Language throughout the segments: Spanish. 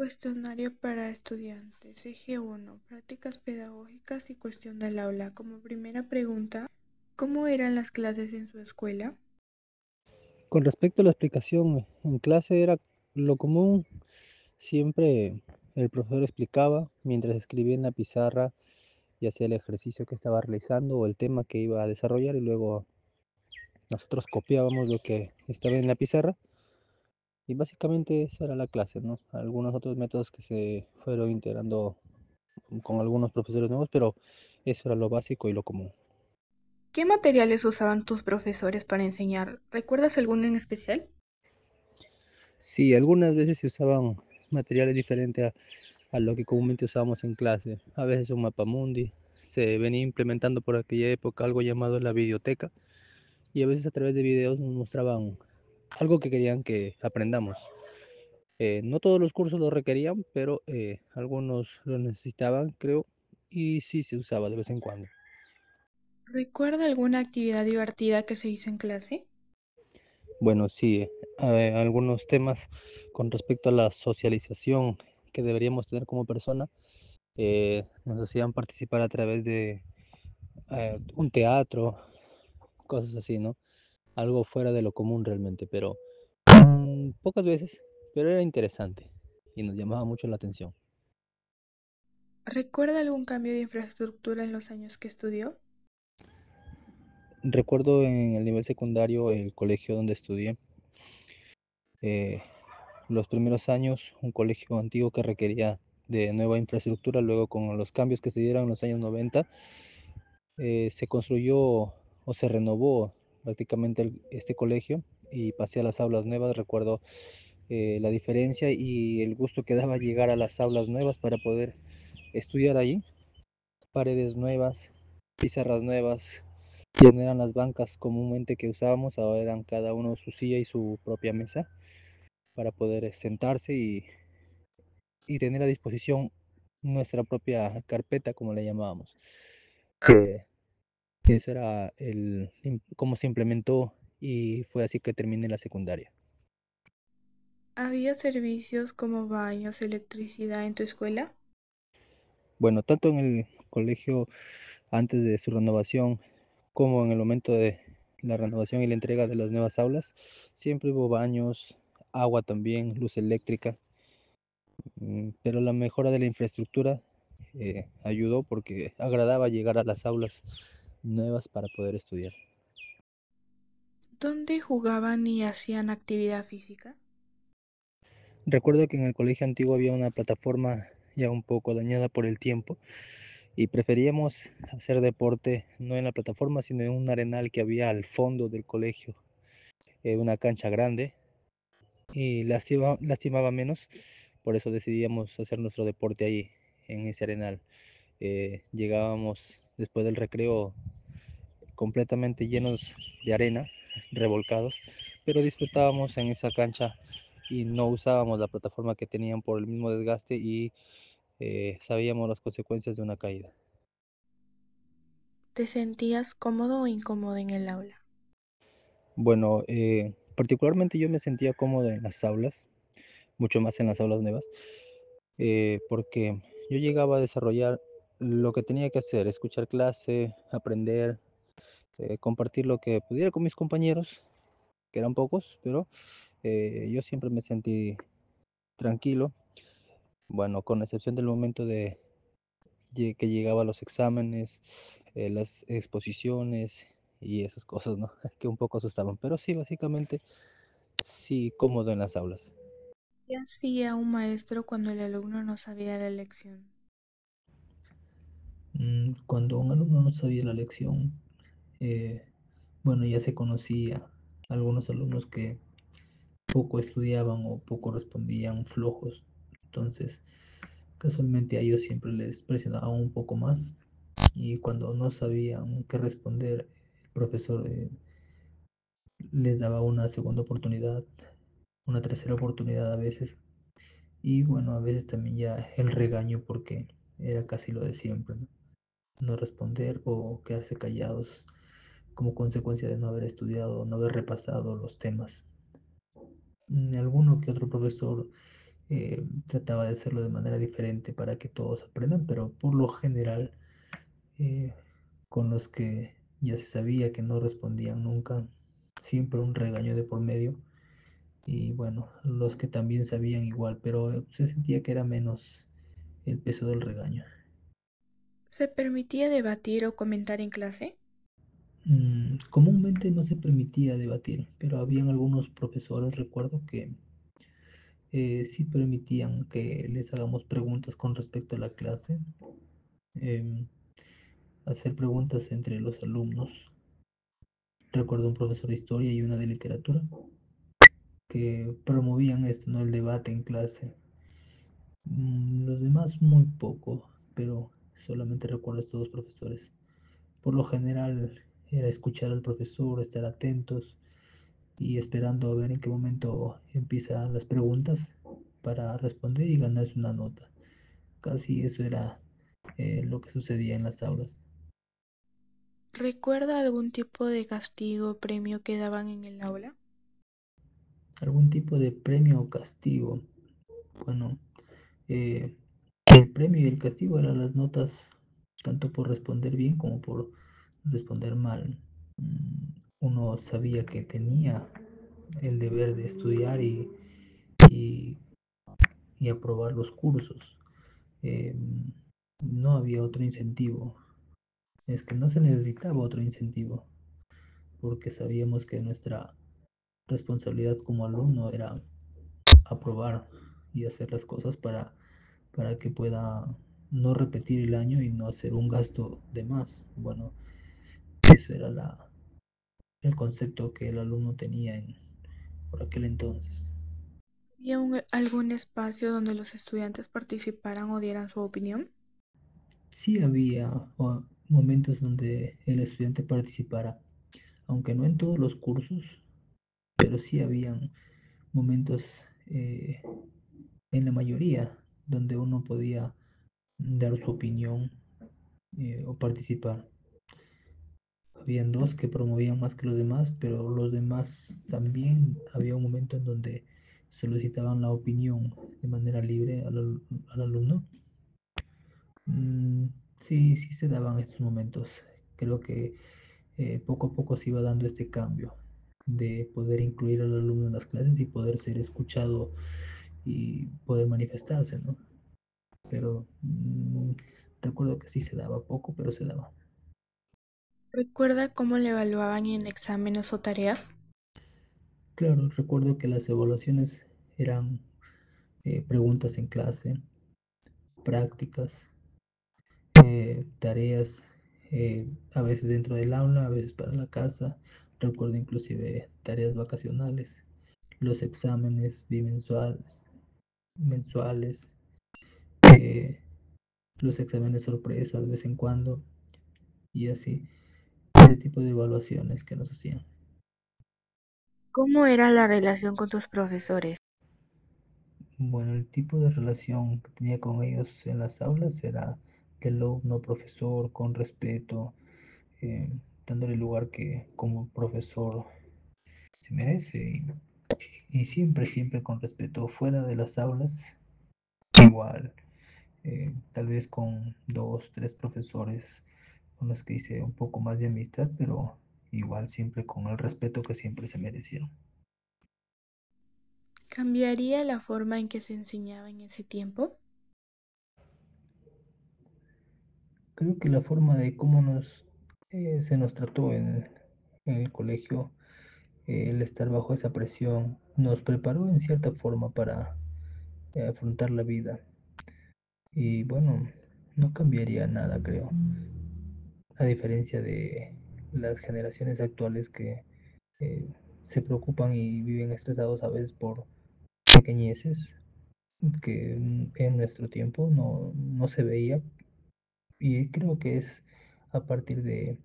Cuestionario para estudiantes. Eje 1. Prácticas pedagógicas y cuestión del aula. Como primera pregunta, ¿cómo eran las clases en su escuela? Con respecto a la explicación en clase era lo común, siempre el profesor explicaba mientras escribía en la pizarra, ya sea el ejercicio que estaba realizando o el tema que iba a desarrollar y luego nosotros copiábamos lo que estaba en la pizarra y básicamente esa era la clase, ¿no? Algunos otros métodos que se fueron integrando con algunos profesores nuevos, pero eso era lo básico y lo común. ¿Qué materiales usaban tus profesores para enseñar? ¿Recuerdas alguno en especial? Sí, algunas veces se usaban materiales diferentes a lo que comúnmente usábamos en clase. A veces un mapamundi, se venía implementando por aquella época algo llamado la videoteca y a veces a través de videos nos mostraban algo que querían que aprendamos. No todos los cursos lo requerían, pero algunos lo necesitaban, creo, y sí se usaba de vez en cuando. ¿Recuerda alguna actividad divertida que se hizo en clase? Bueno, sí, algunos temas con respecto a la socialización que deberíamos tener como persona, nos hacían participar a través de un teatro, cosas así, ¿no? Algo fuera de lo común realmente, pero pocas veces, pero era interesante y nos llamaba mucho la atención. ¿Recuerda algún cambio de infraestructura en los años que estudió? Recuerdo en el nivel secundario, el colegio donde estudié, eh, los primeros años, un colegio antiguo que requería de nueva infraestructura, luego con los cambios que se dieron en los años 90, se construyó o se renovó prácticamente este colegio y pasé a las aulas nuevas. Recuerdo la diferencia y el gusto que daba llegar a las aulas nuevas para poder estudiar allí. Paredes nuevas, pizarras nuevas, ya no eran las bancas comúnmente que usábamos, ahora eran cada uno su silla y su propia mesa para poder sentarse y tener a disposición nuestra propia carpeta, como le llamábamos. Eh, Eso era cómo se implementó y fue así que terminé la secundaria. ¿Había servicios como baños, electricidad en tu escuela? Bueno, tanto en el colegio antes de su renovación como en el momento de la renovación y la entrega de las nuevas aulas, siempre hubo baños, agua también, luz eléctrica, pero la mejora de la infraestructura ayudó porque agradaba llegar a las aulas nuevas para poder estudiar. ¿Dónde jugaban y hacían actividad física? Recuerdo que en el colegio antiguo había una plataforma ya un poco dañada por el tiempo y preferíamos hacer deporte no en la plataforma, sino en un arenal que había al fondo del colegio, una cancha grande y lastimaba menos, por eso decidíamos hacer nuestro deporte ahí, en ese arenal. Llegábamos después del recreo completamente llenos de arena, revolcados, pero disfrutábamos en esa cancha y no usábamos la plataforma que tenían por el mismo desgaste y sabíamos las consecuencias de una caída. ¿Te sentías cómodo o incómodo en el aula? Bueno, particularmente yo me sentía cómodo en las aulas, mucho más en las aulas nuevas, porque yo llegaba a desarrollar lo que tenía que hacer, escuchar clase, aprender, compartir lo que pudiera con mis compañeros, que eran pocos, pero yo siempre me sentí tranquilo, bueno, con excepción del momento que llegaba a los exámenes, las exposiciones y esas cosas, ¿no? Que un poco asustaban, pero sí, básicamente, sí, cómodo en las aulas. ¿Qué hacía un maestro cuando el alumno no sabía la lección? Cuando un alumno no sabía la lección, eh, bueno, ya se conocía algunos alumnos que poco estudiaban o poco respondían flojos, entonces casualmente a ellos siempre les presionaba un poco más y cuando no sabían qué responder, el profesor les daba una segunda oportunidad, una tercera oportunidad a veces y bueno, a veces también ya el regaño porque era casi lo de siempre, ¿no? No responder o quedarse callados como consecuencia de no haber estudiado, no haber repasado los temas. Alguno que otro profesor trataba de hacerlo de manera diferente para que todos aprendan, pero por lo general, eh, con los que ya se sabía que no respondían nunca, siempre un regaño de por medio. Y bueno, los que también sabían igual, pero se sentía que era menos el peso del regaño. ¿Se permitía debatir o comentar en clase? Comúnmente no se permitía debatir, pero habían algunos profesores, recuerdo, que sí permitían que les hagamos preguntas con respecto a la clase, em, hacer preguntas entre los alumnos. Recuerdo un profesor de historia y una de literatura que promovían esto, ¿no? El debate en clase. Los demás muy poco, pero solamente recuerdo a estos dos profesores. Por lo general era escuchar al profesor, estar atentos y esperando a ver en qué momento empiezan las preguntas para responder y ganarse una nota. Casi eso era lo que sucedía en las aulas. ¿Recuerda algún tipo de castigo o premio que daban en el aula? Algún tipo de premio o castigo. Bueno, eh, el premio y el castigo eran las notas tanto por responder bien como por responder mal. Uno sabía que tenía el deber de estudiar y, y aprobar los cursos. Eh, no había otro incentivo. Es que no se necesitaba otro incentivo, porque sabíamos que nuestra responsabilidad como alumno era aprobar y hacer las cosas para que pueda no repetir el año y no hacer un gasto de más. Bueno, eso era el concepto que el alumno tenía por aquel entonces. ¿Había algún espacio donde los estudiantes participaran o dieran su opinión? Sí había momentos donde el estudiante participara, aunque no en todos los cursos, pero sí habían momentos en la mayoría donde uno podía dar su opinión o participar. Habían dos que promovían más que los demás, pero los demás también había un momento en donde solicitaban la opinión de manera libre al alumno. Mm, sí, sí se daban estos momentos. Creo que poco a poco se iba dando este cambio de poder incluir al alumno en las clases y poder ser escuchado y poder manifestarse, ¿no? Pero recuerdo que sí se daba poco, pero se daba. ¿Recuerda cómo le evaluaban en exámenes o tareas? Claro, recuerdo que las evaluaciones eran preguntas en clase, prácticas, tareas, a veces dentro del aula, a veces para la casa. Recuerdo inclusive tareas vacacionales, los exámenes bimensuales, mensuales, eh, los exámenes sorpresa de vez en cuando y así, ese tipo de evaluaciones que nos hacían. ¿Cómo era la relación con tus profesores? Bueno, el tipo de relación que tenía con ellos en las aulas era de alumno-profesor, con respeto, eh, dándole el lugar que como profesor se merece y siempre, siempre con respeto fuera de las aulas, igual, tal vez con dos, tres profesores con los que hice un poco más de amistad, pero igual siempre con el respeto que siempre se merecieron. ¿Cambiaría la forma en que se enseñaba en ese tiempo? Creo que la forma de cómo se nos trató en el colegio, el estar bajo esa presión, nos preparó en cierta forma para afrontar la vida. Y bueno, no cambiaría nada, creo. A diferencia de las generaciones actuales que eh, se preocupan y viven estresados a veces por pequeñeces que en nuestro tiempo no se veía. Y creo que es a partir de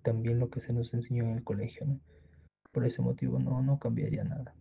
también lo que se nos enseñó en el colegio, ¿no? Por ese motivo no cambiaría nada.